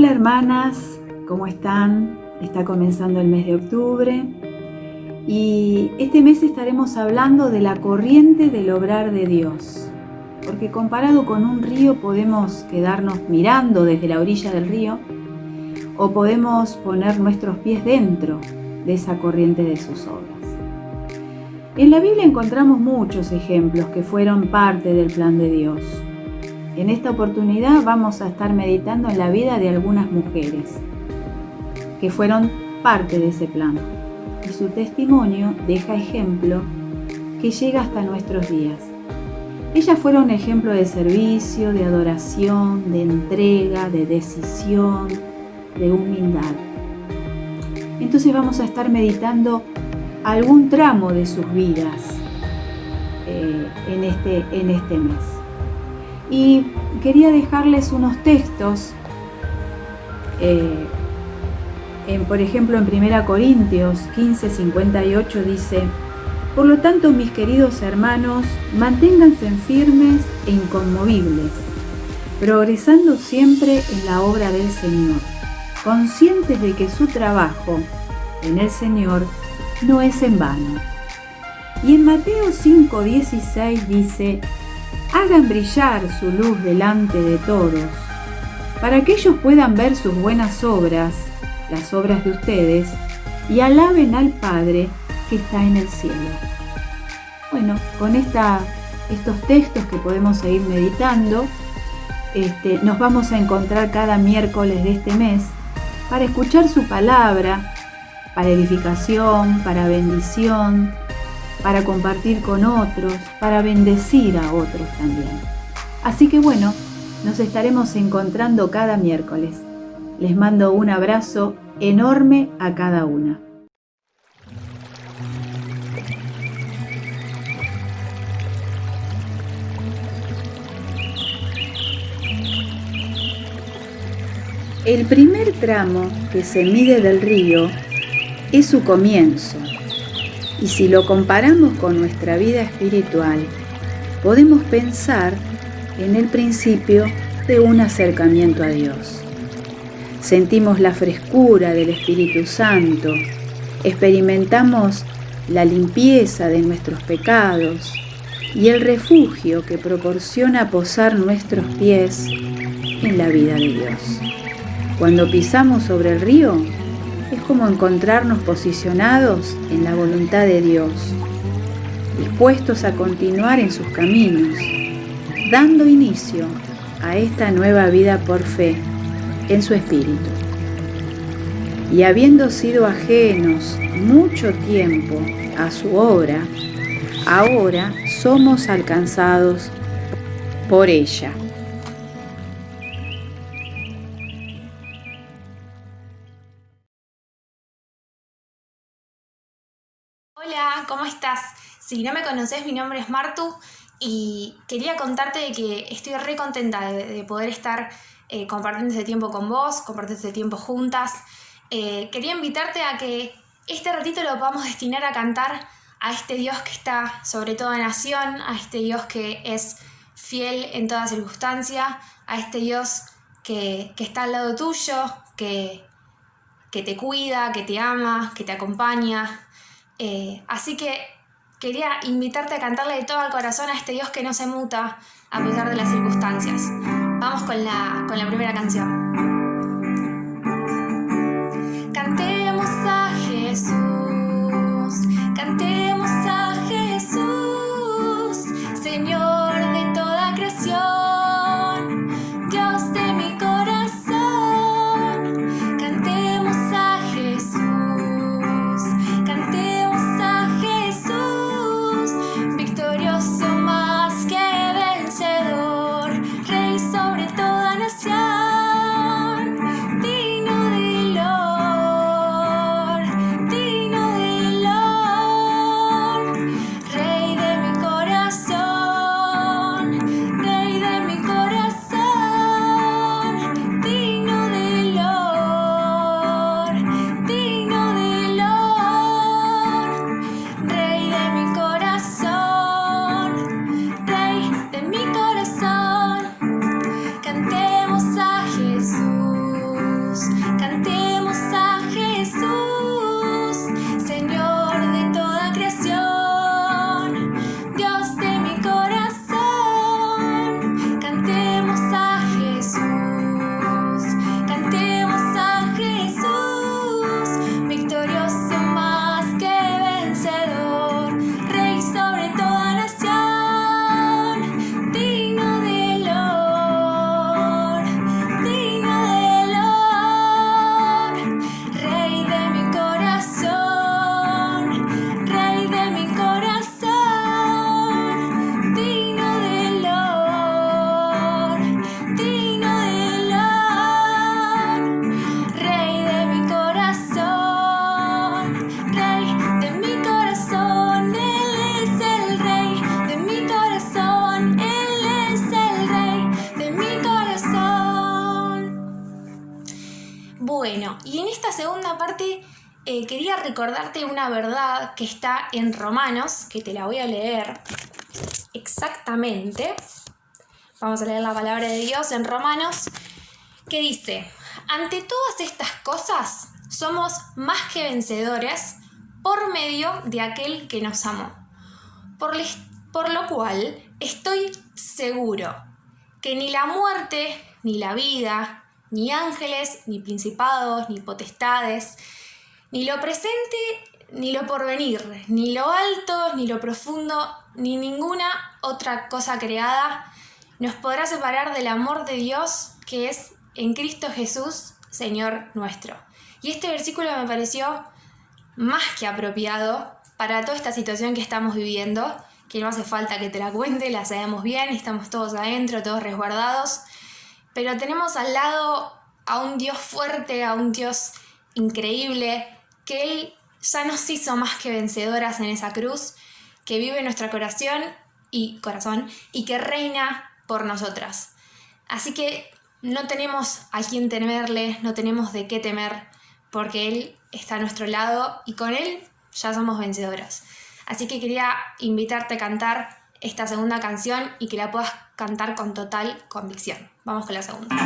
Hola hermanas, ¿cómo están? Está comenzando el mes de octubre y este mes estaremos hablando de la corriente del obrar de Dios, porque comparado con un río podemos quedarnos mirando desde la orilla del río o podemos poner nuestros pies dentro de esa corriente de sus obras. En la Biblia encontramos muchos ejemplos que fueron parte del plan de Dios. En esta oportunidad vamos a estar meditando en la vida de algunas mujeres que fueron parte de ese plan y su testimonio deja ejemplo que llega hasta nuestros días. Ellas fueron ejemplo de servicio, de adoración, de entrega, de decisión, de humildad. Entonces vamos a estar meditando algún tramo de sus vidas en este mes. Y quería dejarles unos textos, por ejemplo en 1 Corintios 15:58 dice: por lo tanto, mis queridos hermanos, manténganse firmes e inconmovibles, progresando siempre en la obra del Señor, conscientes de que su trabajo en el Señor no es en vano. Y en Mateo 5:16 dice: hagan brillar su luz delante de todos, para que ellos puedan ver sus buenas obras, las obras de ustedes, y alaben al Padre que está en el cielo. Bueno, con estos textos que podemos seguir meditando, nos vamos a encontrar cada miércoles de este mes para escuchar su palabra, para edificación, para bendición, para compartir con otros, para bendecir a otros también. Así que bueno, nos estaremos encontrando cada miércoles. Les mando un abrazo enorme a cada una. El primer tramo que se mide del río es su comienzo. Y si lo comparamos con nuestra vida espiritual, podemos pensar en el principio de un acercamiento a Dios. Sentimos la frescura del Espíritu Santo, experimentamos la limpieza de nuestros pecados y el refugio que proporciona posar nuestros pies en la vida de Dios. Cuando pisamos sobre el río, es como encontrarnos posicionados en la voluntad de Dios, dispuestos a continuar en sus caminos, dando inicio a esta nueva vida por fe en su espíritu. Y habiendo sido ajenos mucho tiempo a su obra, ahora somos alcanzados por ella. Hola, ¿cómo estás? Si no me conoces, mi nombre es Martu y quería contarte de que estoy re contenta de poder estar compartiendo este tiempo con vos, compartiendo este tiempo juntas. Quería invitarte a que este ratito lo podamos destinar a cantar a este Dios que está sobre toda nación, a este Dios que es fiel en toda circunstancia, a este Dios que está al lado tuyo, que te cuida, que te ama, que te acompaña. Así que quería invitarte a cantarle de todo el corazón a este Dios que no se muta a pesar de las circunstancias. Vamos con la primera canción. Cantemos a Jesús, cantemos a Jesús, Señor de toda creación, Dios de mi corazón. Cantemos a Jesús, cantemos a Jesús, victorioso más que vencedor, Rey sobre toda nación. Y en esta segunda parte quería recordarte una verdad que está en Romanos, que te la voy a leer exactamente. Vamos a leer la palabra de Dios en Romanos, que dice: ante todas estas cosas somos más que vencedores por medio de aquel que nos amó. Por lo cual estoy seguro que ni la muerte, ni la vida, ni ángeles, ni principados, ni potestades, ni lo presente, ni lo porvenir, ni lo alto, ni lo profundo, ni ninguna otra cosa creada nos podrá separar del amor de Dios que es en Cristo Jesús, Señor nuestro. Y este versículo me pareció más que apropiado para toda esta situación que estamos viviendo, que no hace falta que te la cuente, la sabemos bien, estamos todos adentro, todos resguardados, pero tenemos al lado a un Dios fuerte, a un Dios increíble, que Él ya nos hizo más que vencedoras en esa cruz, que vive en nuestro corazón y que reina por nosotras. Así que no tenemos a quién temerle, no tenemos de qué temer, porque Él está a nuestro lado y con Él ya somos vencedoras. Así que quería invitarte a cantar esta segunda canción y que la puedas cantar con total convicción. Vamos con la segunda.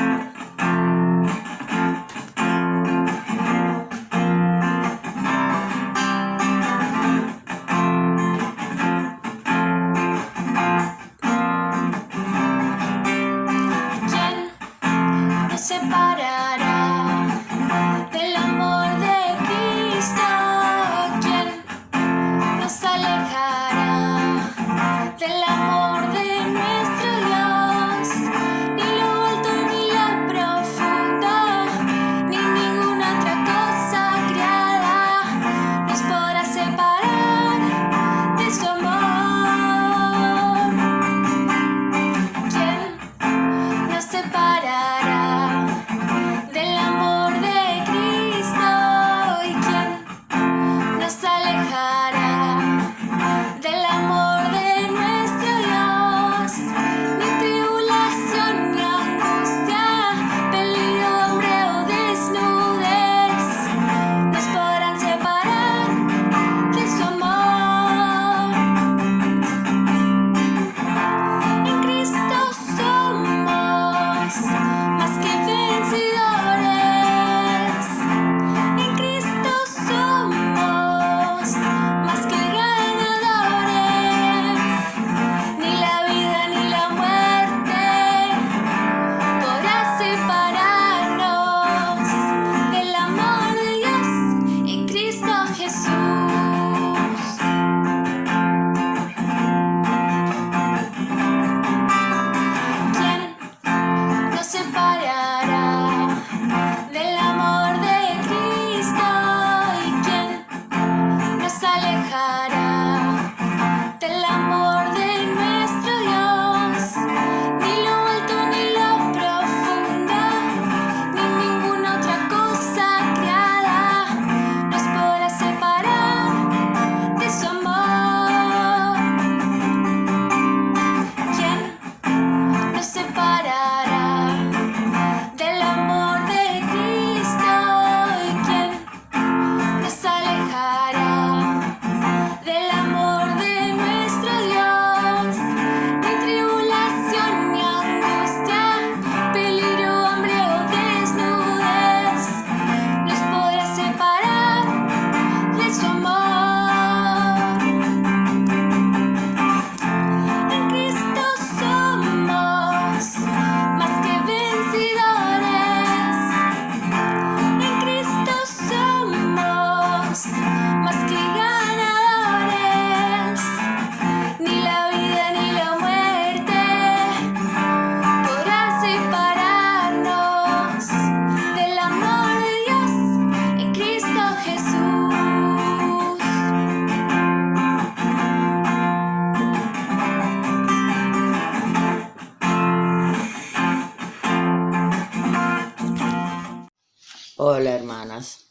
Hola hermanas,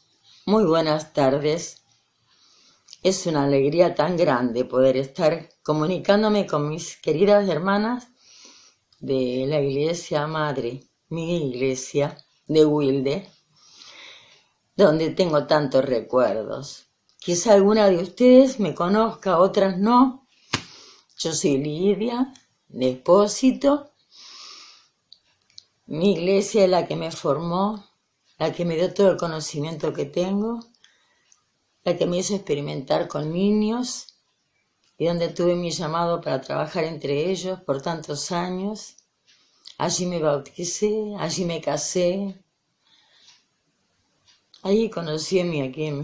muy buenas tardes. Es una alegría tan grande poder estar comunicándome con mis queridas hermanas de la iglesia madre, mi iglesia de Wilde. donde tengo tantos recuerdos. Quizá alguna de ustedes me conozca, otras no. Yo soy Lidia, de Espósito. Mi iglesia es la que me formó, la que me dio todo el conocimiento que tengo, la que me hizo experimentar con niños y donde tuve mi llamado para trabajar entre ellos por tantos años. Allí me bauticé, allí me casé. Allí conocí a mi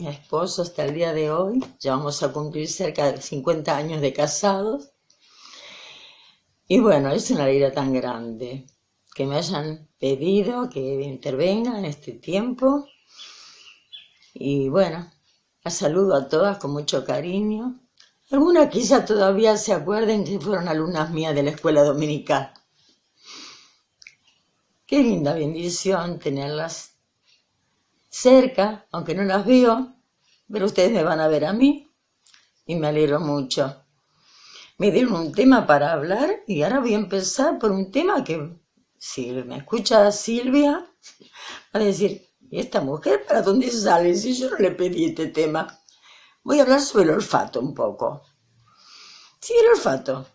esposo hasta el día de hoy. Ya vamos a cumplir cerca de 50 años de casados. Y bueno, es una alegría tan grande que me hayan pedido que intervenga en este tiempo. Y bueno, las saludo a todas con mucho cariño. Algunas quizás todavía se acuerden que fueron alumnas mías de la escuela dominical. Qué linda bendición tenerlas cerca, aunque no las veo, pero ustedes me van a ver a mí y me alegro mucho. Me dieron un tema para hablar y ahora voy a empezar por un tema que, si me escucha Silvia, va a decir, ¿y esta mujer para dónde sale si yo no le pedí este tema? Voy a hablar sobre el olfato un poco. Sí, el olfato.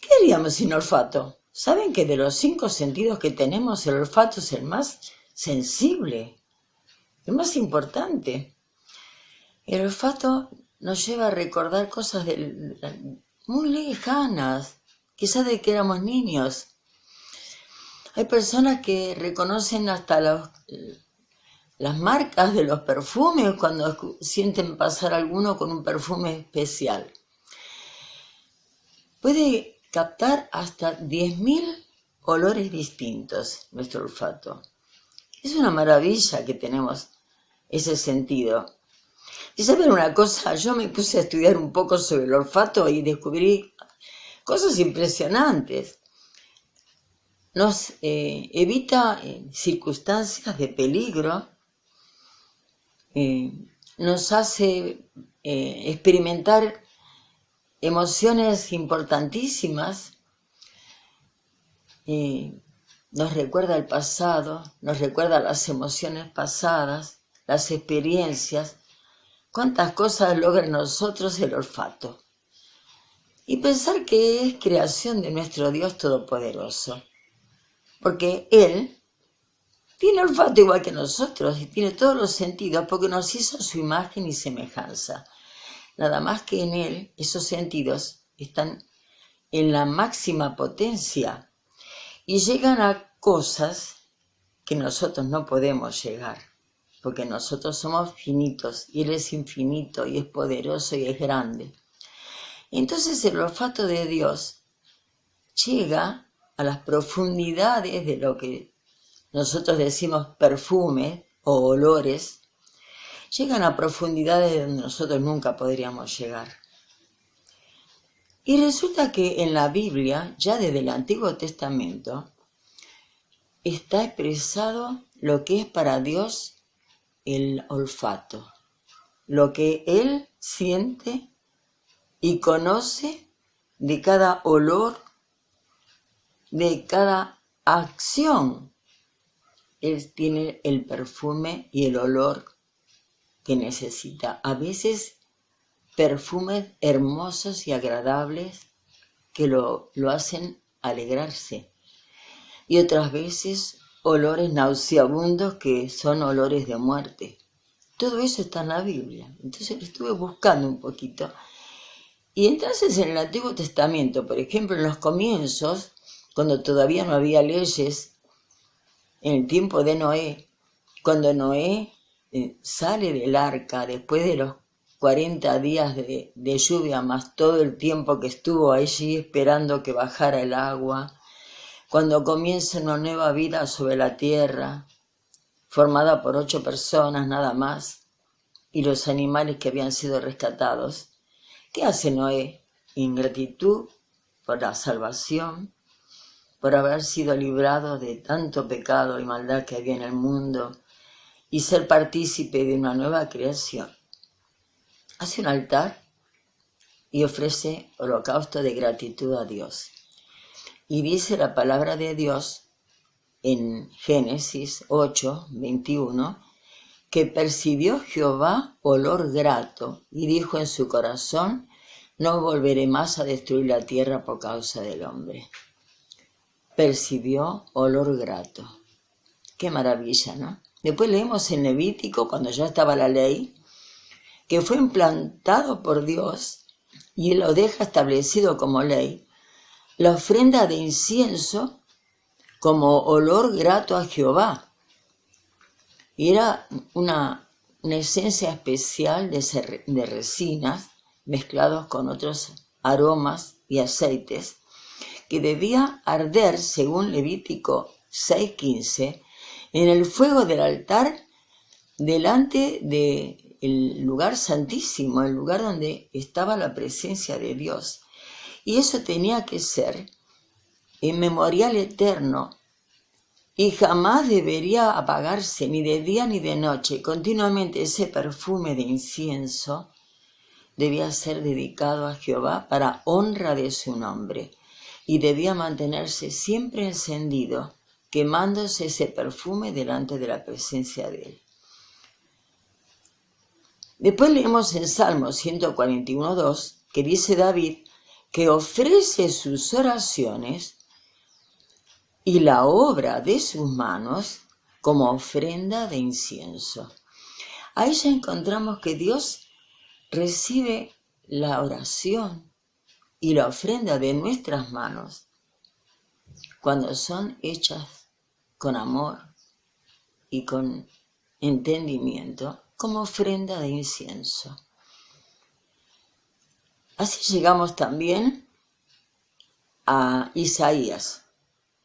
¿Qué haríamos sin olfato? ¿Saben que de los 5 sentidos que tenemos, el olfato es el más sensible, el más importante? El olfato nos lleva a recordar cosas muy lejanas, quizás de que éramos niños. Hay personas que reconocen hasta las marcas de los perfumes cuando sienten pasar alguno con un perfume especial. Puede captar hasta 10.000 olores distintos nuestro olfato. Es una maravilla que tenemos ese sentido. Y saben una cosa, yo me puse a estudiar un poco sobre el olfato y descubrí cosas impresionantes. Nos evita circunstancias de peligro, nos hace experimentar emociones importantísimas, nos recuerda el pasado, nos recuerda las emociones pasadas, las experiencias. ¿Cuántas cosas logra en nosotros el olfato? Y pensar que es creación de nuestro Dios Todopoderoso, porque Él tiene olfato igual que nosotros y tiene todos los sentidos porque nos hizo a su imagen y semejanza. Nada más que en Él esos sentidos están en la máxima potencia y llegan a cosas que nosotros no podemos llegar, porque nosotros somos finitos y Él es infinito y es poderoso y es grande. Entonces el olfato de Dios llega a las profundidades de lo que nosotros decimos perfumes o olores, llegan a profundidades donde nosotros nunca podríamos llegar. Y resulta que en la Biblia, ya desde el Antiguo Testamento, está expresado lo que es para Dios el olfato, lo que Él siente y conoce de cada olor, de cada acción. Él tiene el perfume y el olor que necesita. A veces perfumes hermosos y agradables que lo hacen alegrarse. Y otras veces olores nauseabundos que son olores de muerte. Todo eso está en la Biblia. Entonces estuve buscando un poquito. Y entonces en el Antiguo Testamento, por ejemplo, en los comienzos, cuando todavía no había leyes, en el tiempo de Noé, cuando Noé sale del arca después de los 40 días de lluvia, más todo el tiempo que estuvo allí esperando que bajara el agua, cuando comienza una nueva vida sobre la tierra, formada por 8 personas nada más, y los animales que habían sido rescatados. ¿Qué hace Noé? En gratitud por la salvación, por haber sido librado de tanto pecado y maldad que había en el mundo y ser partícipe de una nueva creación. Hace un altar y ofrece holocausto de gratitud a Dios. Y dice la palabra de Dios en Génesis 8, 21, que percibió Jehová olor grato y dijo en su corazón, no volveré más a destruir la tierra por causa del hombre. Percibió olor grato. Qué maravilla, ¿no? Después leemos en Levítico, cuando ya estaba la ley, que fue implantado por Dios y lo deja establecido como ley, la ofrenda de incienso como olor grato a Jehová. Y era una esencia especial de resinas mezclados con otros aromas y aceites que debía arder, según Levítico 6:15, en el fuego del altar delante del lugar santísimo, el lugar donde estaba la presencia de Dios. Y eso tenía que ser en memorial eterno y jamás debería apagarse ni de día ni de noche. Continuamente ese perfume de incienso debía ser dedicado a Jehová para honra de su nombre y debía mantenerse siempre encendido, quemándose ese perfume delante de la presencia de él. Después leemos en Salmo 141:2 que dice David que ofrece sus oraciones y la obra de sus manos como ofrenda de incienso. Ahí ya encontramos que Dios recibe la oración y la ofrenda de nuestras manos cuando son hechas con amor y con entendimiento como ofrenda de incienso. Así llegamos también a Isaías.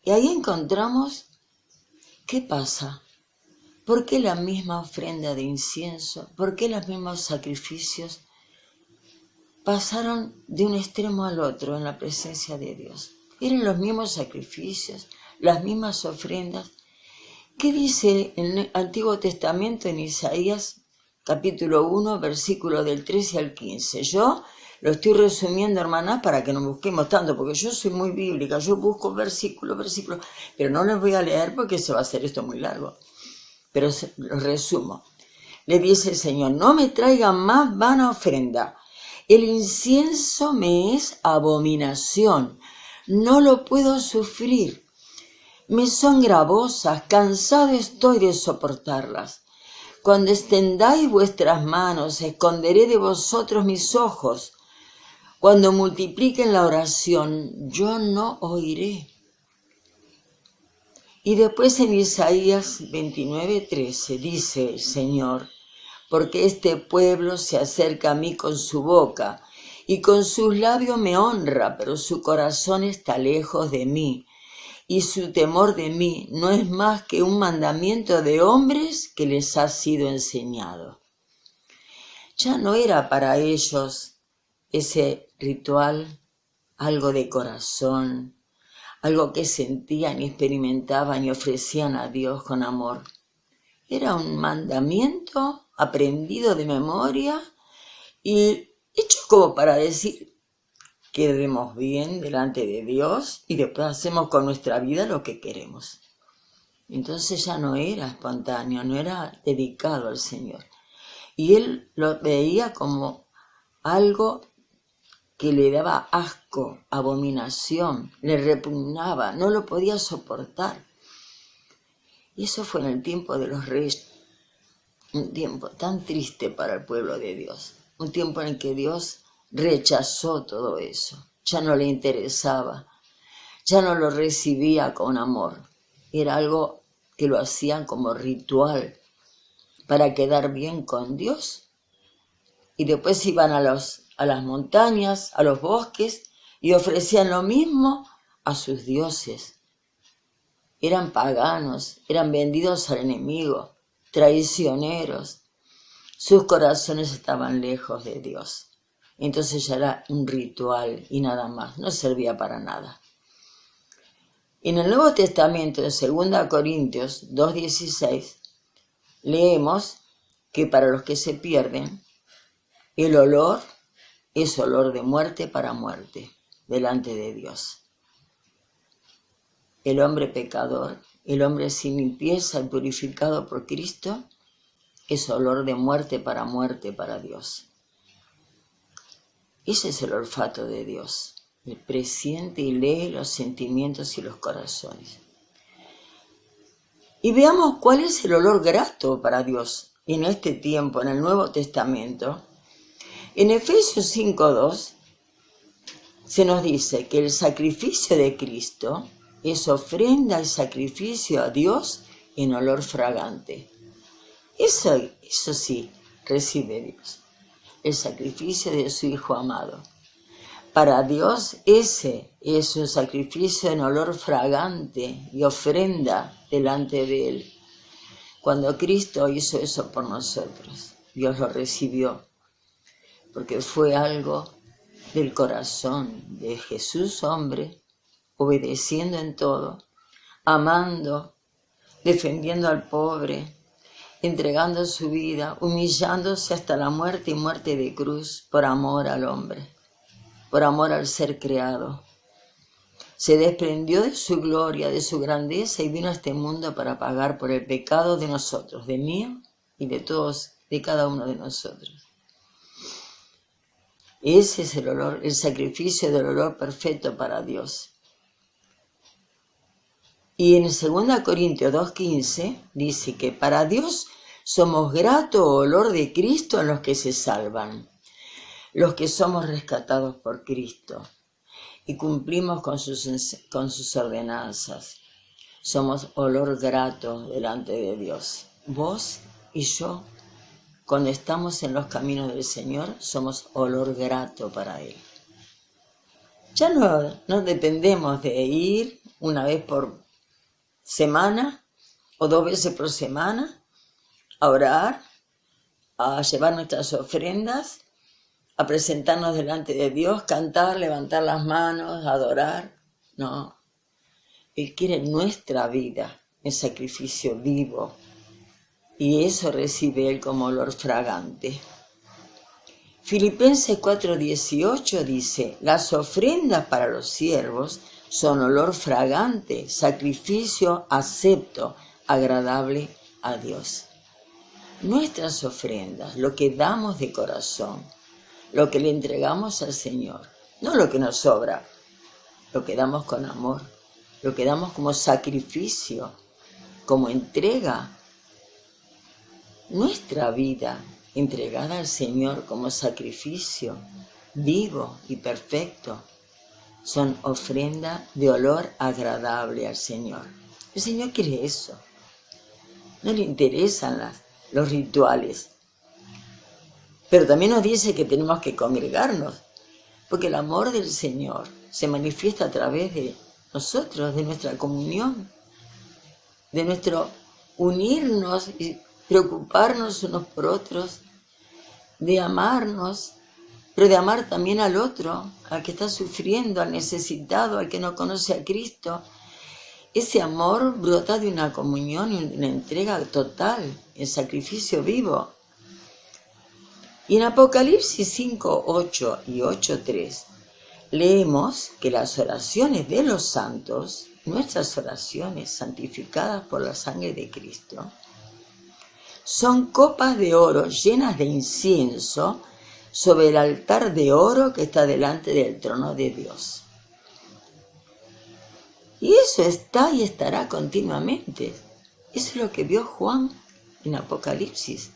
Y ahí encontramos qué pasa. ¿Por qué la misma ofrenda de incienso? ¿Por qué los mismos sacrificios pasaron de un extremo al otro en la presencia de Dios? Eran los mismos sacrificios, las mismas ofrendas. ¿Qué dice en el Antiguo Testamento en Isaías capítulo 1, versículo del 13 al 15? Yo lo estoy resumiendo, hermanas, para que no busquemos tanto, porque yo soy muy bíblica, yo busco versículo, pero no les voy a leer porque se va a hacer esto muy largo. Pero lo resumo. Le dice el Señor, no me traigan más vana ofrenda. El incienso me es abominación, no lo puedo sufrir. Me son gravosas, cansado estoy de soportarlas. Cuando extendáis vuestras manos, esconderé de vosotros mis ojos. Cuando multipliquen la oración, yo no oiré. Y después en Isaías 29:13 dice el Señor, porque este pueblo se acerca a mí con su boca y con sus labios me honra, pero su corazón está lejos de mí y su temor de mí no es más que un mandamiento de hombres que les ha sido enseñado. Ya no era para ellos ese ritual, algo de corazón, algo que sentían y experimentaban y ofrecían a Dios con amor. Era un mandamiento aprendido de memoria y hecho como para decir que quedemos bien delante de Dios y después hacemos con nuestra vida lo que queremos. Entonces ya no era espontáneo, no era dedicado al Señor. Y él lo veía como algo que le daba asco, abominación, le repugnaba, no lo podía soportar. Y eso fue en el tiempo de los reyes, un tiempo tan triste para el pueblo de Dios, un tiempo en el que Dios rechazó todo eso, ya no le interesaba, ya no lo recibía con amor, era algo que lo hacían como ritual para quedar bien con Dios. Y después iban a las montañas, a los bosques, y ofrecían lo mismo a sus dioses. Eran paganos, eran vendidos al enemigo, traicioneros. Sus corazones estaban lejos de Dios. Entonces ya era un ritual y nada más, no servía para nada. En el Nuevo Testamento, en 2 Corintios 2:16, leemos que para los que se pierden, el olor es olor de muerte para muerte delante de Dios. el hombre pecador, el hombre sin limpieza y purificado por Cristo, es olor de muerte para Dios. Ese es el olfato de Dios. Él presiente y lee los sentimientos y los corazones. Y veamos cuál es el olor grato para Dios en este tiempo, en el Nuevo Testamento. En Efesios 5:2 se nos dice que el sacrificio de Cristo es ofrenda y sacrificio a Dios en olor fragante. Eso sí, recibe Dios, el sacrificio de su Hijo amado. Para Dios ese es un sacrificio en olor fragante y ofrenda delante de Él. Cuando Cristo hizo eso por nosotros, Dios lo recibió, porque fue algo del corazón de Jesús hombre, obedeciendo en todo, amando, defendiendo al pobre, entregando su vida, humillándose hasta la muerte y muerte de cruz por amor al hombre, por amor al ser creado. Se desprendió de su gloria, de su grandeza y vino a este mundo para pagar por el pecado de nosotros, de mí y de todos, de cada uno de nosotros. Ese es el olor, el sacrificio del olor perfecto para Dios. Y en 2 Corintios 2:15 dice que para Dios somos grato olor de Cristo en los que se salvan, los que somos rescatados por Cristo y cumplimos con sus ordenanzas. Somos olor grato delante de Dios. Vos y yo, cuando estamos en los caminos del Señor, somos olor grato para Él. Ya no dependemos de ir una vez por semana o 2 veces por semana a orar, a llevar nuestras ofrendas, a presentarnos delante de Dios, cantar, levantar las manos, adorar. No, Él quiere nuestra vida en sacrificio vivo y eso recibe Él como olor fragante. Filipenses 4:18 dice, las ofrendas para los siervos son olor fragante, sacrificio acepto, agradable a Dios. Nuestras ofrendas, lo que damos de corazón, lo que le entregamos al Señor, no lo que nos sobra, lo que damos con amor, lo que damos como sacrificio, como entrega. Nuestra vida entregada al Señor como sacrificio vivo y perfecto son ofrenda de olor agradable al Señor. El Señor quiere eso. No le interesan los rituales. Pero también nos dice que tenemos que congregarnos, porque el amor del Señor se manifiesta a través de nosotros, de nuestra comunión, de nuestro unirnos y preocuparnos unos por otros, de amarnos, pero de amar también al otro, al que está sufriendo, al necesitado, al que no conoce a Cristo. Ese amor brota de una comunión y una entrega total, el sacrificio vivo. Y en Apocalipsis 5:8 y 8:3 leemos que las oraciones de los santos, nuestras oraciones santificadas por la sangre de Cristo, son copas de oro llenas de incienso sobre el altar de oro que está delante del trono de Dios. Y eso está y estará continuamente. Eso es lo que vio Juan en Apocalipsis.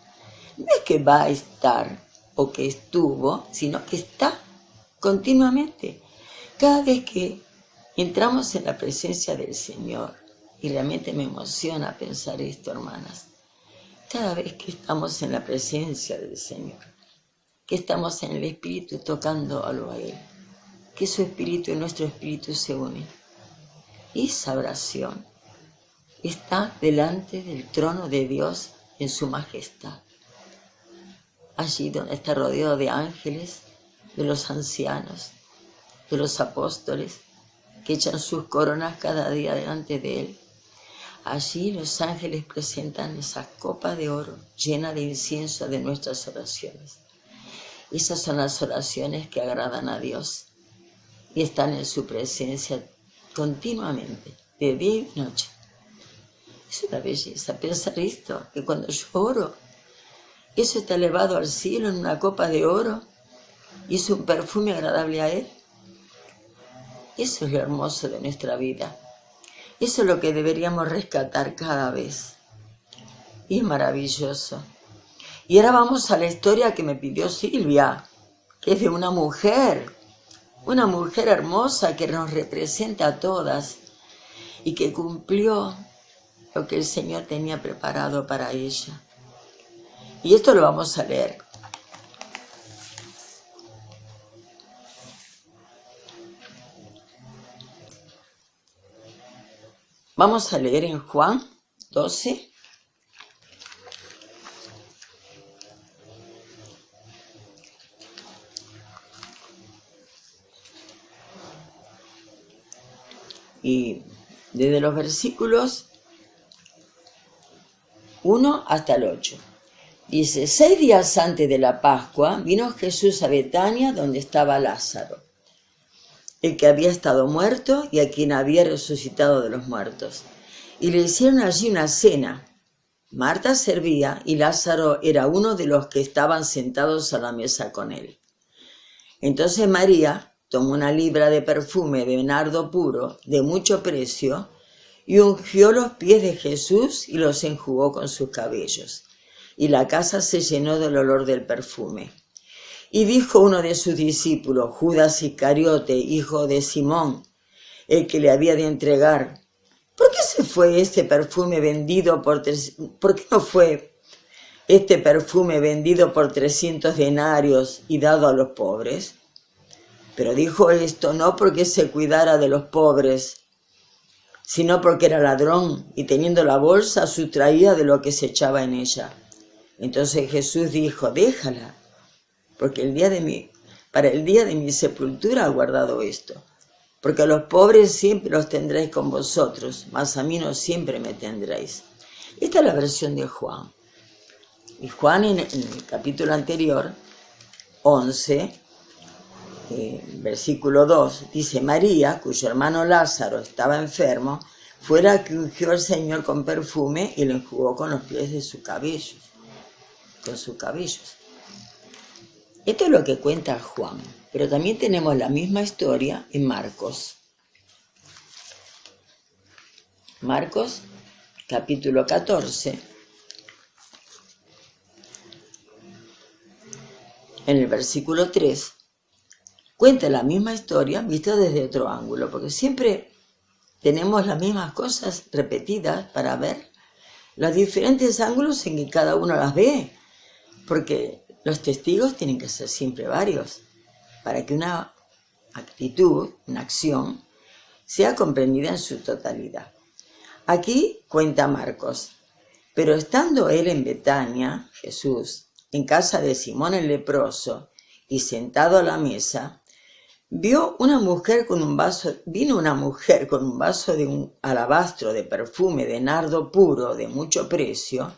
No es que va a estar o que estuvo, sino que está continuamente. Cada vez que entramos en la presencia del Señor, y realmente me emociona pensar esto, hermanas, cada vez que estamos en la presencia del Señor, que estamos en el Espíritu tocándolo a Él, que su Espíritu y nuestro Espíritu se unen, esa oración está delante del trono de Dios en su majestad. Allí donde está rodeado de ángeles, de los ancianos, de los apóstoles, que echan sus coronas cada día delante de Él. Allí los ángeles presentan esas copas de oro llenas de incienso de nuestras oraciones. Esas son las oraciones que agradan a Dios y están en su presencia continuamente. de día y noche. Es una belleza pensar esto, que cuando yo oro, eso está elevado al cielo en una copa de oro y es un perfume agradable a Él. Eso es lo hermoso de nuestra vida. Eso es lo que deberíamos rescatar cada vez. Y es maravilloso. Y ahora vamos a la historia que me pidió Silvia, que es de una mujer hermosa que nos representa a todas y que cumplió lo que el Señor tenía preparado para ella. Y esto lo vamos a leer. Vamos a leer en Juan 12. Y desde los versículos 1 hasta el 8. Dice, 6 días antes de la Pascua vino Jesús a Betania donde estaba Lázaro, el que había estado muerto y a quien había resucitado de los muertos. Y le hicieron allí una cena. Marta servía y Lázaro era uno de los que estaban sentados a la mesa con él. Entonces María tomó una libra de perfume de nardo puro de mucho precio y ungió los pies de Jesús y los enjugó con sus cabellos. Y la casa se llenó del olor del perfume. Y dijo uno de sus discípulos, Judas Iscariote, hijo de Simón, el que le había de entregar, ¿por qué no fue este perfume vendido por 300 denarios y dado a los pobres? Pero dijo esto no porque se cuidara de los pobres, sino porque era ladrón y teniendo la bolsa sustraía de lo que se echaba en ella. Entonces Jesús dijo, déjala, porque para el día de mi sepultura ha guardado esto. Porque a los pobres siempre los tendréis con vosotros, mas a mí no siempre me tendréis. Esta es la versión de Juan. Y Juan en el capítulo anterior, 11, versículo 2, dice, María, cuyo hermano Lázaro estaba enfermo, fue la que ungió al Señor con perfume y lo enjugó con los pies de sus cabellos. Con sus cabellos. Esto es lo que cuenta Juan, pero también tenemos la misma historia en Marcos. Marcos, capítulo 14, en el versículo 3, cuenta la misma historia vista desde otro ángulo, porque siempre tenemos las mismas cosas repetidas para ver los diferentes ángulos en que cada uno las ve, porque los testigos tienen que ser siempre varios, para que una actitud, una acción, sea comprendida en su totalidad. Aquí cuenta Marcos, pero estando él en Betania, Jesús, en casa de Simón el leproso, y sentado a la mesa, vino una mujer con un vaso de un alabastro de perfume de nardo puro de mucho precio,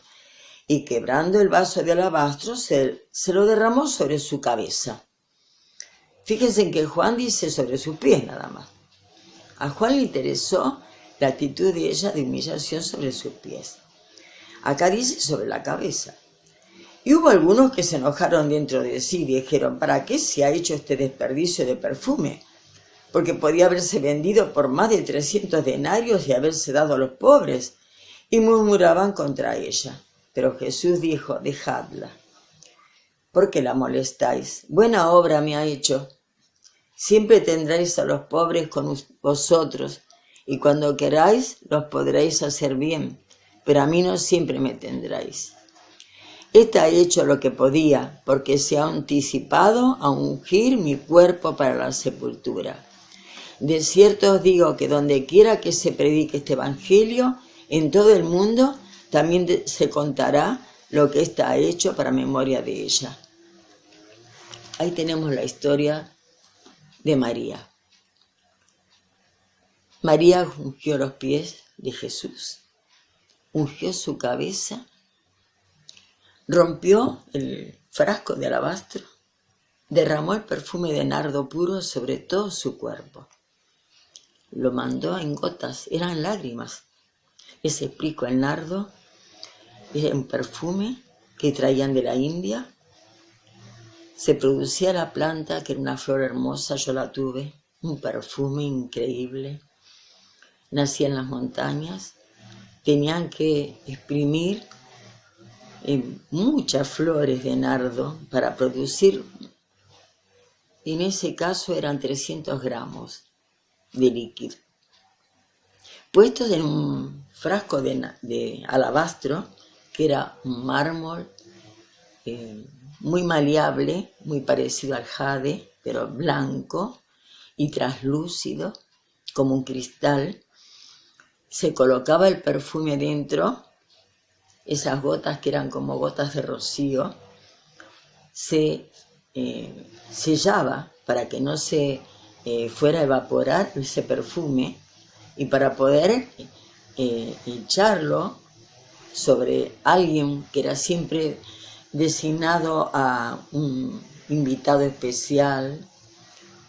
y quebrando el vaso de alabastro se lo derramó sobre su cabeza. Fíjense en que Juan dice sobre sus pies nada más. A Juan le interesó la actitud de ella de humillación sobre sus pies. Acá dice sobre la cabeza. Y hubo algunos que se enojaron dentro de sí y dijeron, ¿para qué se ha hecho este desperdicio de perfume? Porque podía haberse vendido por más de 300 denarios y haberse dado a los pobres. Y murmuraban contra ella. Pero Jesús dijo, dejadla. ¿Por qué la molestáis? Buena obra me ha hecho. Siempre tendréis a los pobres con vosotros, y cuando queráis los podréis hacer bien, pero a mí no siempre me tendréis. Esta ha hecho lo que podía, porque se ha anticipado a ungir mi cuerpo para la sepultura. De cierto os digo que donde quiera que se predique este evangelio, en todo el mundo, también se contará lo que está hecho para memoria de ella. Ahí tenemos la historia de María. María ungió los pies de Jesús, ungió su cabeza, rompió el frasco de alabastro, derramó el perfume de nardo puro sobre todo su cuerpo. lo mandó en gotas, eran lágrimas. Les explico, el nardo es un perfume que traían de la India. Se producía la planta, que era una flor hermosa, yo la tuve, un perfume increíble. Nacía en las montañas, tenían que exprimir muchas flores de nardo para producir, en ese caso eran 300 gramos de líquido. Puestos en un frasco de alabastro, que era un mármol muy maleable, muy parecido al jade, pero blanco y translúcido, como un cristal. Se colocaba el perfume dentro, esas gotas que eran como gotas de rocío, se sellaba para que no se fuera a evaporar ese perfume y para poder echarlo sobre alguien que era siempre designado a un invitado especial,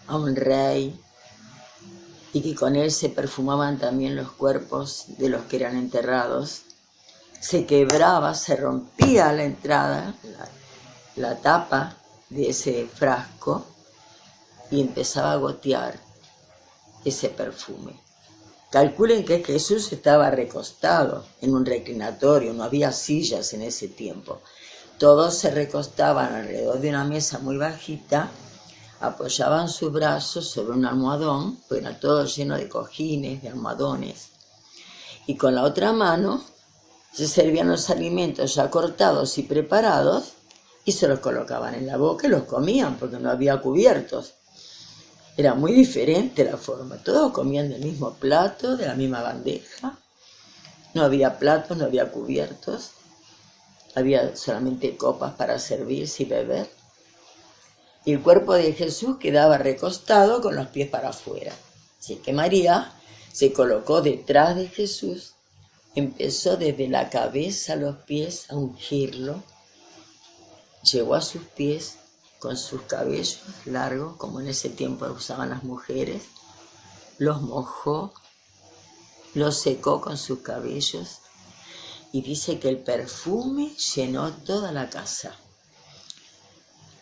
a un rey, y que con él se perfumaban también los cuerpos de los que eran enterrados. Se quebraba, se rompía la entrada, la tapa de ese frasco y empezaba a gotear ese perfume. Calculen que Jesús estaba recostado en un reclinatorio, no había sillas en ese tiempo. Todos se recostaban alrededor de una mesa muy bajita, apoyaban sus brazos sobre un almohadón, pues era todo lleno de cojines, de almohadones, y con la otra mano se servían los alimentos ya cortados y preparados y se los colocaban en la boca y los comían porque no había cubiertos. Era muy diferente la forma, todos comían del mismo plato, de la misma bandeja, no había platos, no había cubiertos, había solamente copas para servirse y beber. Y el cuerpo de Jesús quedaba recostado con los pies para afuera. Así que María se colocó detrás de Jesús, empezó desde la cabeza a los pies a ungirlo, llegó a sus pies con sus cabellos largos, como en ese tiempo usaban las mujeres, los mojó, los secó con sus cabellos y dice que el perfume llenó toda la casa.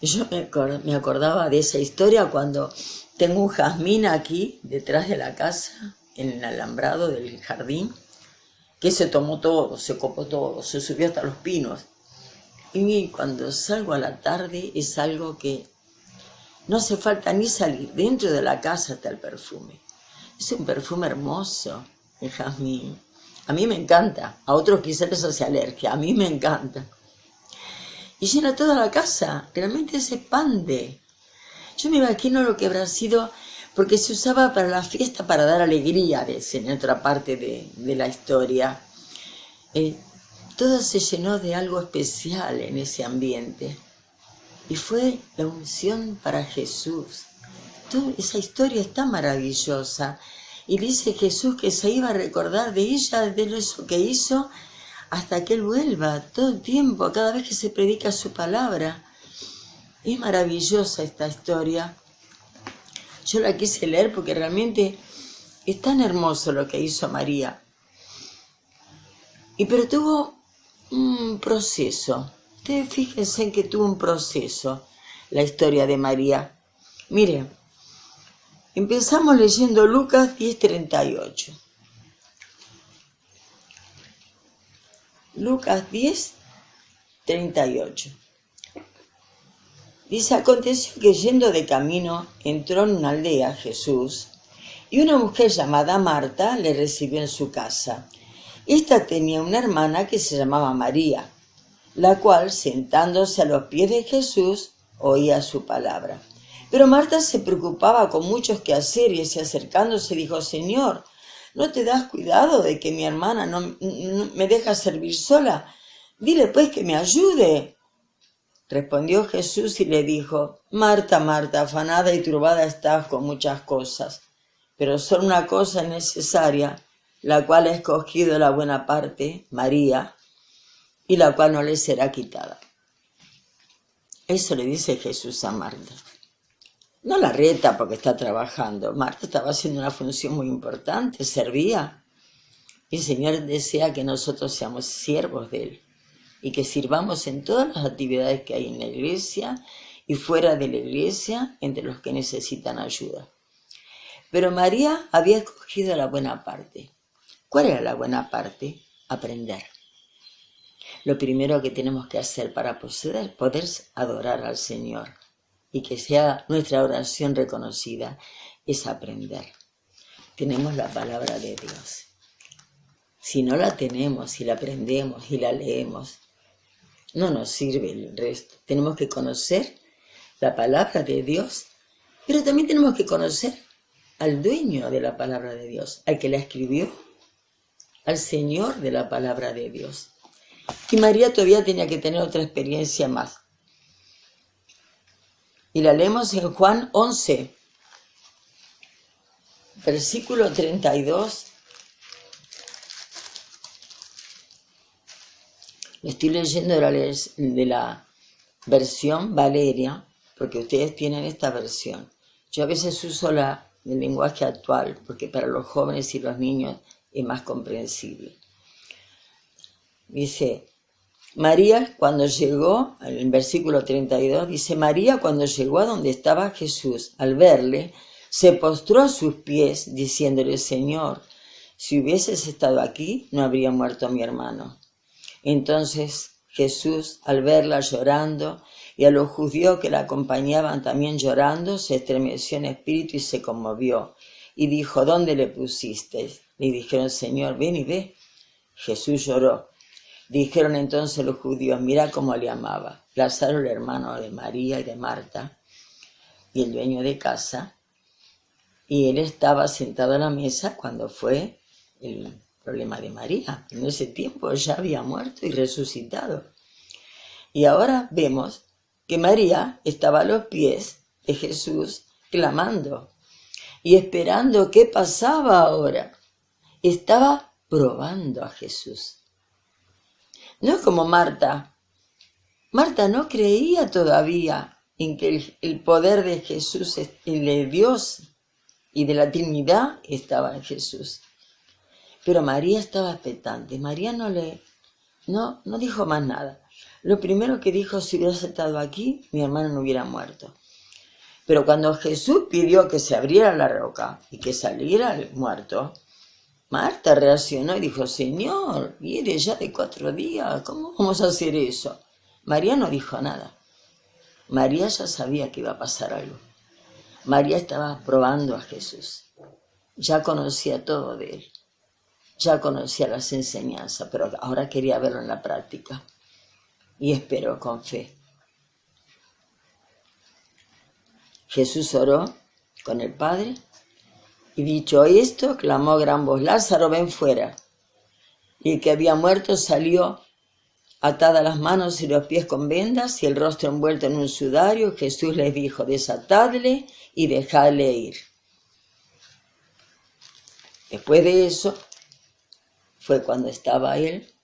Yo me acordaba de esa historia cuando tengo un jazmín aquí detrás de la casa, en el alambrado del jardín, que se tomó todo, se copó todo, se subió hasta los pinos. Y cuando salgo a la tarde es algo que no hace falta ni salir, dentro de la casa está el perfume. Es un perfume hermoso, el jazmín. A mí me encanta, a otros quizás les hace alergia, a mí me encanta. Y llena toda la casa, realmente se expande. Yo me imagino lo que habrá sido, porque se usaba para la fiesta, para dar alegría, en otra parte de la historia. Todo se llenó de algo especial en ese ambiente. Y fue la unción para Jesús. Toda esa historia es tan maravillosa. Y dice Jesús que se iba a recordar de ella, de eso que hizo, hasta que Él vuelva, todo el tiempo, cada vez que se predica su palabra. Es maravillosa esta historia. Yo la quise leer porque realmente es tan hermoso lo que hizo María. Pero tuvo un proceso. Ustedes fíjense en que tuvo un proceso la historia de María. Miren, empezamos leyendo Lucas 10:38. Lucas 10:38. Dice, aconteció que yendo de camino entró en una aldea Jesús y una mujer llamada Marta le recibió en su casa. Esta tenía una hermana que se llamaba María, la cual, sentándose a los pies de Jesús, oía su palabra. Pero Marta se preocupaba con muchos quehaceres y acercándose dijo, Señor, ¿no te das cuidado de que mi hermana no me deja servir sola? Dile pues que me ayude. Respondió Jesús y le dijo, Marta, Marta, afanada y turbada estás con muchas cosas, pero solo una cosa es necesaria, la cual ha escogido la buena parte, María, y la cual no le será quitada. Eso le dice Jesús a Marta. No la reta porque está trabajando. Marta estaba haciendo una función muy importante, servía. Y el Señor desea que nosotros seamos siervos de Él y que sirvamos en todas las actividades que hay en la iglesia y fuera de la iglesia, entre los que necesitan ayuda. Pero María había escogido la buena parte. ¿Cuál era la buena parte? Aprender. Lo primero que tenemos que hacer para poder adorar al Señor y que sea nuestra oración reconocida es aprender. Tenemos la palabra de Dios. Si no la tenemos, si la aprendemos y la leemos, no nos sirve el resto. Tenemos que conocer la palabra de Dios, pero también tenemos que conocer al dueño de la palabra de Dios, al que la escribió, al Señor de la palabra de Dios. Y María todavía tenía que tener otra experiencia más. Y la leemos en Juan 11, versículo 32. Estoy leyendo de la versión Valeria, porque ustedes tienen esta versión. Yo a veces uso el lenguaje actual, porque para los jóvenes y los niños es más comprensible. Dice, María cuando llegó, en el versículo 32, dice, María cuando llegó a donde estaba Jesús, al verle, se postró a sus pies, diciéndole, Señor, si hubieses estado aquí, no habría muerto mi hermano. Entonces Jesús, al verla llorando, y a los judíos que la acompañaban también llorando, se estremeció en espíritu y se conmovió. Y dijo, ¿dónde le pusisteis? Le dijeron, Señor, ven y ve. Jesús lloró. Dijeron entonces los judíos, mira cómo le amaba. Lázaro, el hermano de María y de Marta, y el dueño de casa. Y él estaba sentado a la mesa cuando fue el problema de María. En ese tiempo ya había muerto y resucitado. Y ahora vemos que María estaba a los pies de Jesús clamando y esperando qué pasaba ahora. Estaba probando a Jesús. No es como Marta. Marta no creía todavía en que el poder de Jesús, el de Dios y de la Trinidad estaba en Jesús. Pero María estaba expectante. María no dijo más nada. Lo primero que dijo, si hubiera estado aquí, mi hermano no hubiera muerto. Pero cuando Jesús pidió que se abriera la roca y que saliera el muerto, Marta reaccionó y dijo, Señor, viene ya de 4 días, ¿cómo vamos a hacer eso? María no dijo nada. María ya sabía que iba a pasar algo. María estaba probando a Jesús. Ya conocía todo de él. Ya conocía las enseñanzas, pero ahora quería verlo en la práctica. Y esperó con fe. Jesús oró con el Padre y dicho esto, clamó a gran voz, Lázaro, ven fuera. Y el que había muerto salió, atadas las manos y los pies con vendas y el rostro envuelto en un sudario. Jesús les dijo, desatadle y dejadle ir. Después de eso, fue cuando estaba él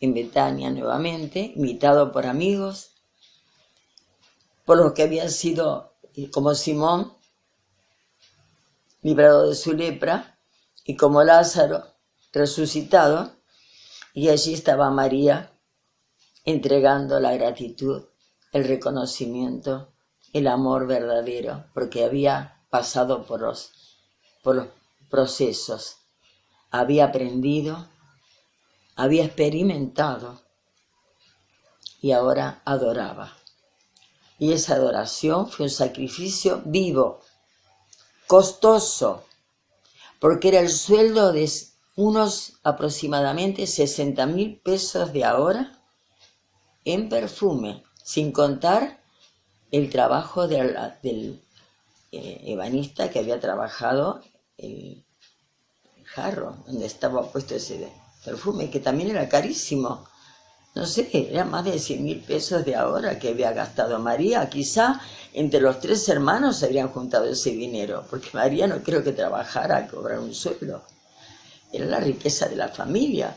en Betania nuevamente, invitado por amigos, por los que habían sido, como Simón, librado de su lepra, y como Lázaro, resucitado, y allí estaba María, entregando la gratitud, el reconocimiento, el amor verdadero, porque había pasado por los procesos, había aprendido, había experimentado y ahora adoraba. Y esa adoración fue un sacrificio vivo, costoso, porque era el sueldo de unos aproximadamente 60.000 pesos de ahora en perfume, sin contar el trabajo del ebanista que había trabajado el jarro donde estaba puesto ese perfume, que también era carísimo. No sé, era más de 100.000 pesos de ahora que había gastado María. Quizá entre los 3 hermanos se habrían juntado ese dinero, porque María no creo que trabajara a cobrar un sueldo. Era la riqueza de la familia.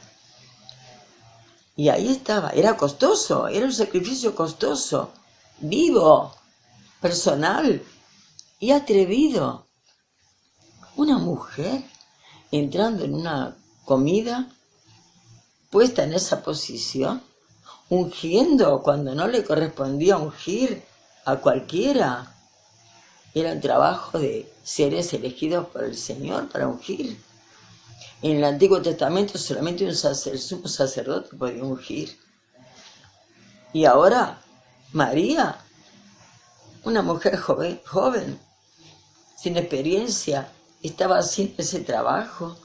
Y ahí estaba, era costoso, era un sacrificio costoso, vivo, personal. y atrevido. Una mujer entrando en una comida, puesta en esa posición, ungiendo cuando no le correspondía ungir a cualquiera. Era el trabajo de seres elegidos por el Señor para ungir. En el Antiguo Testamento solamente el sumo sacerdote podía ungir. Y ahora, María, una mujer joven, sin experiencia, estaba haciendo ese trabajo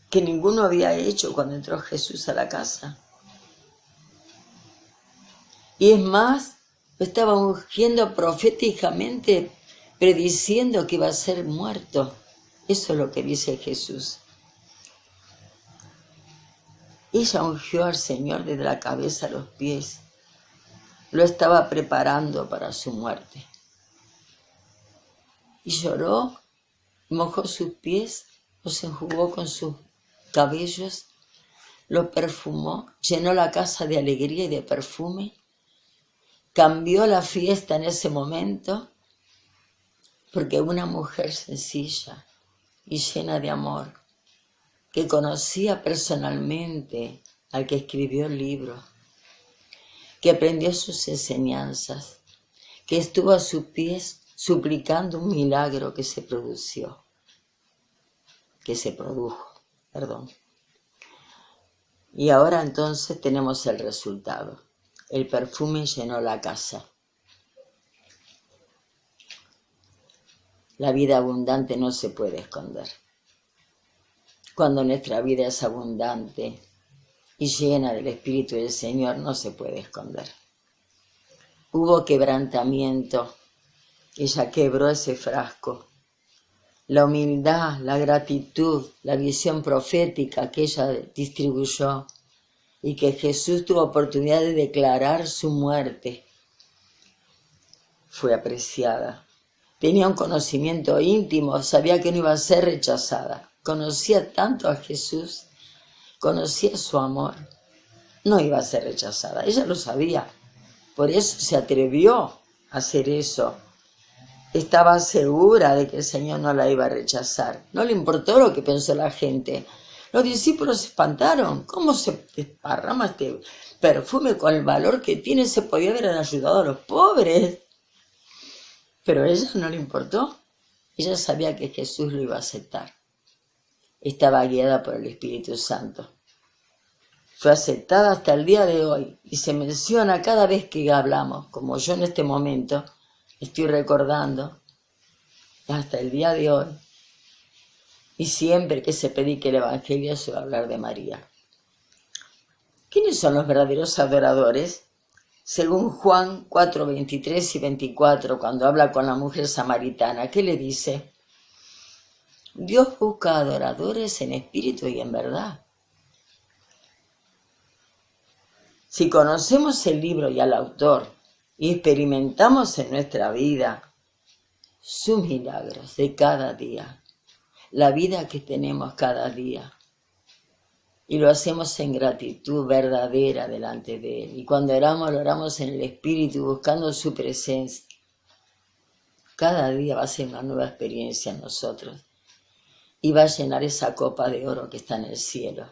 que ninguno había hecho cuando entró Jesús a la casa. Y es más, estaba ungiendo proféticamente, prediciendo que iba a ser muerto. Eso es lo que dice Jesús. Ella ungió al Señor desde la cabeza a los pies. Lo estaba preparando para su muerte. Y lloró, mojó sus pies, los enjugó con sus cabellos, los perfumó, llenó la casa de alegría y de perfume, cambió la fiesta en ese momento, porque una mujer sencilla y llena de amor, que conocía personalmente al que escribió el libro, que aprendió sus enseñanzas, que estuvo a sus pies suplicando un milagro que se produjo. Y ahora entonces tenemos el resultado. El perfume llenó la casa. La vida abundante no se puede esconder. Cuando nuestra vida es abundante y llena del Espíritu del Señor, no se puede esconder. Hubo quebrantamiento. Ella quebró ese frasco. La humildad, la gratitud, la visión profética que ella distribuyó y que Jesús tuvo oportunidad de declarar su muerte, fue apreciada. Tenía un conocimiento íntimo, sabía que no iba a ser rechazada. Conocía tanto a Jesús, conocía su amor, no iba a ser rechazada. Ella lo sabía, por eso se atrevió a hacer eso. Estaba segura de que el Señor no la iba a rechazar. No le importó lo que pensó la gente. Los discípulos se espantaron. ¿Cómo se desparrama este perfume con el valor que tiene? Se podía haber ayudado a los pobres. Pero a ella no le importó. Ella sabía que Jesús lo iba a aceptar. Estaba guiada por el Espíritu Santo. Fue aceptada hasta el día de hoy. Y se menciona cada vez que hablamos, como yo en este momento estoy recordando, hasta el día de hoy. Y siempre que se predique el Evangelio se va a hablar de María. ¿Quiénes son los verdaderos adoradores? Según Juan 4, 23 y 24, cuando habla con la mujer samaritana, ¿qué le dice? Dios busca adoradores en espíritu y en verdad. Si conocemos el libro y al autor y experimentamos en nuestra vida sus milagros de cada día, la vida que tenemos cada día, y lo hacemos en gratitud verdadera delante de Él, y cuando oramos, lo oramos en el Espíritu, buscando su presencia, cada día va a ser una nueva experiencia en nosotros, y va a llenar esa copa de oro que está en el cielo.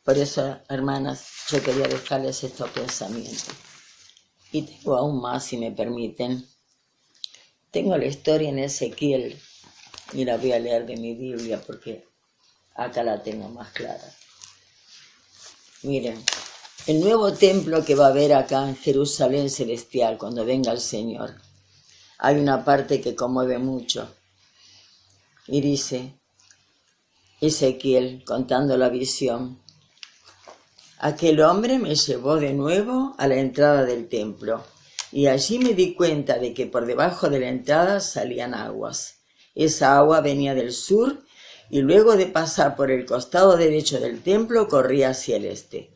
Por eso, hermanas, yo quería dejarles estos pensamientos. Y tengo aún más, si me permiten. Tengo la historia en Ezequiel, y la voy a leer de mi Biblia porque acá la tengo más clara. Miren, el nuevo templo que va a haber acá en Jerusalén celestial cuando venga el Señor, hay una parte que conmueve mucho. Y dice Ezequiel, contando la visión, aquel hombre me llevó de nuevo a la entrada del templo, y allí me di cuenta de que por debajo de la entrada salían aguas. Esa agua venía del sur, y luego de pasar por el costado derecho del templo, corría hacia el este.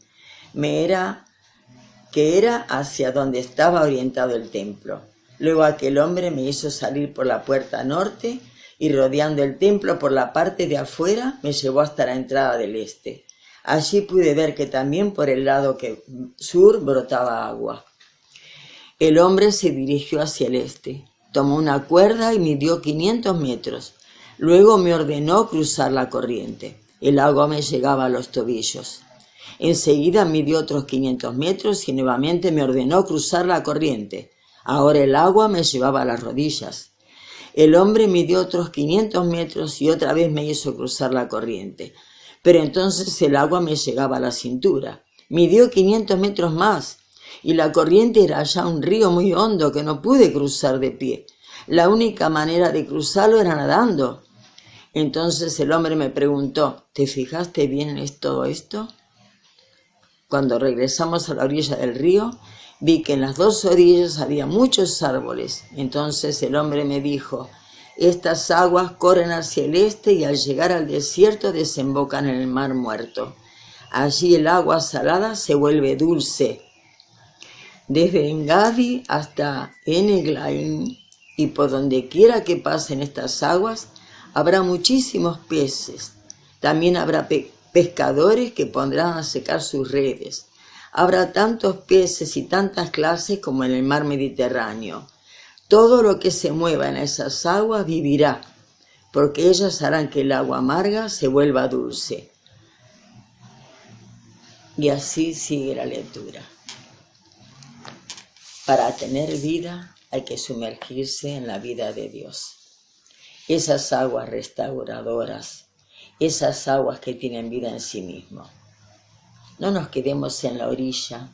Que era hacia donde estaba orientado el templo. Luego aquel hombre me hizo salir por la puerta norte, y rodeando el templo por la parte de afuera, me llevó hasta la entrada del este. Allí pude ver que también por el lado sur brotaba agua. El hombre se dirigió hacia el este. Tomó una cuerda y midió 500 metros. Luego me ordenó cruzar la corriente. El agua me llegaba a los tobillos. Enseguida midió otros 500 metros y nuevamente me ordenó cruzar la corriente. Ahora el agua me llevaba a las rodillas. El hombre midió otros 500 metros y otra vez me hizo cruzar la corriente. Pero entonces el agua me llegaba a la cintura. Midió 500 metros más y la corriente era ya un río muy hondo que no pude cruzar de pie. La única manera de cruzarlo era nadando. Entonces el hombre me preguntó, ¿te fijaste bien en todo esto? Cuando regresamos a la orilla del río, vi que en las dos orillas había muchos árboles. Entonces el hombre me dijo, estas aguas corren hacia el este y al llegar al desierto desembocan en el mar muerto. Allí el agua salada se vuelve dulce. Desde Engadi hasta Eneglaim y por donde quiera que pasen estas aguas, habrá muchísimos peces. También habrá pescadores que pondrán a secar sus redes. Habrá tantos peces y tantas clases como en el mar Mediterráneo. Todo lo que se mueva en esas aguas vivirá, porque ellas harán que el agua amarga se vuelva dulce. Y así sigue la lectura. Para tener vida hay que sumergirse en la vida de Dios. Esas aguas restauradoras, esas aguas que tienen vida en sí mismo. No nos quedemos en la orilla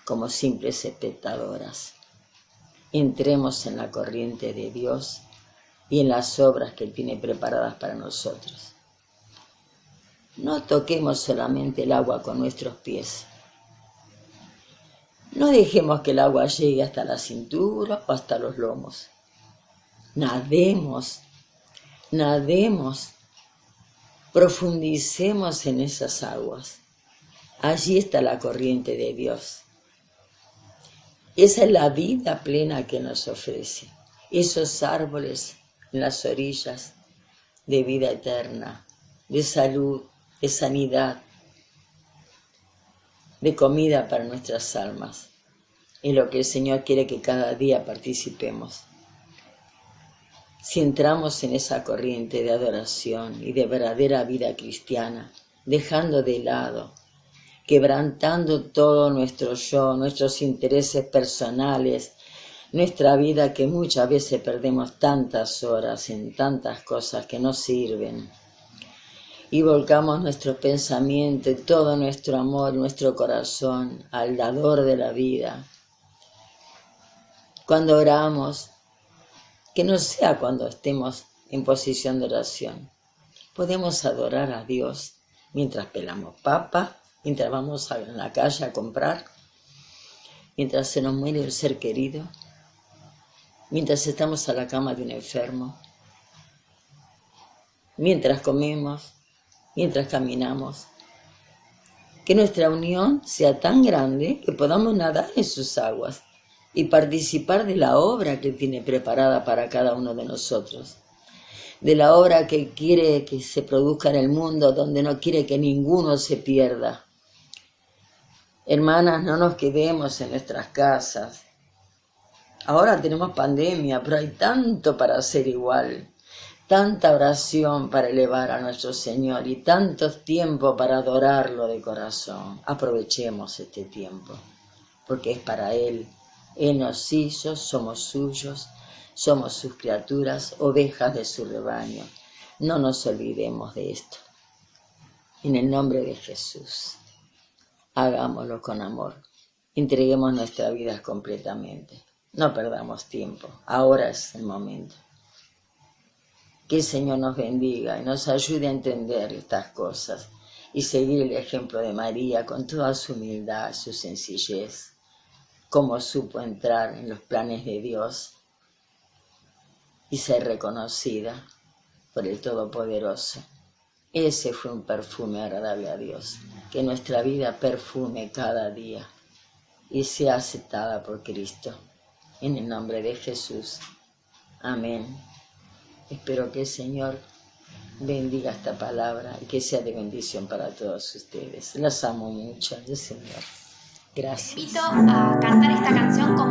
como simples espectadoras. Entremos en la corriente de Dios y en las obras que Él tiene preparadas para nosotros. No toquemos solamente el agua con nuestros pies. No dejemos que el agua llegue hasta la cintura o hasta los lomos. Nademos, profundicemos en esas aguas. Allí está la corriente de Dios. Esa es la vida plena que nos ofrece. Esos árboles en las orillas de vida eterna, de salud, de sanidad, de comida para nuestras almas. Es lo que el Señor quiere que cada día participemos. Si entramos en esa corriente de adoración y de verdadera vida cristiana, dejando de lado, quebrantando todo nuestro yo, nuestros intereses personales, nuestra vida que muchas veces perdemos tantas horas en tantas cosas que no sirven, y volcamos nuestro pensamiento y todo nuestro amor, nuestro corazón al dador de la vida. Cuando oramos, que no sea cuando estemos en posición de oración. Podemos adorar a Dios mientras pelamos papa, mientras vamos a la calle a comprar, mientras se nos muere el ser querido, mientras estamos a la cama de un enfermo, mientras comemos, mientras caminamos. Que nuestra unión sea tan grande que podamos nadar en sus aguas y participar de la obra que tiene preparada para cada uno de nosotros, de la obra que quiere que se produzca en el mundo, donde no quiere que ninguno se pierda. Hermanas, no nos quedemos en nuestras casas. Ahora tenemos pandemia, pero hay tanto para hacer igual, tanta oración para elevar a nuestro Señor y tanto tiempo para adorarlo de corazón. Aprovechemos este tiempo, porque es para Él. Él nos hizo, somos suyos, somos sus criaturas, ovejas de su rebaño. No nos olvidemos de esto. En el nombre de Jesús, hagámoslo con amor. Entreguemos nuestra vida completamente. No perdamos tiempo. Ahora es el momento. Que el Señor nos bendiga y nos ayude a entender estas cosas y seguir el ejemplo de María con toda su humildad, su sencillez, cómo supo entrar en los planes de Dios y ser reconocida por el Todopoderoso. Ese fue un perfume agradable a Dios. Que nuestra vida perfume cada día y sea aceptada por Cristo. En el nombre de Jesús. Amén. Espero que el Señor bendiga esta palabra y que sea de bendición para todos ustedes. Las amo mucho, el Señor. Gracias. Te invito a cantar esta canción con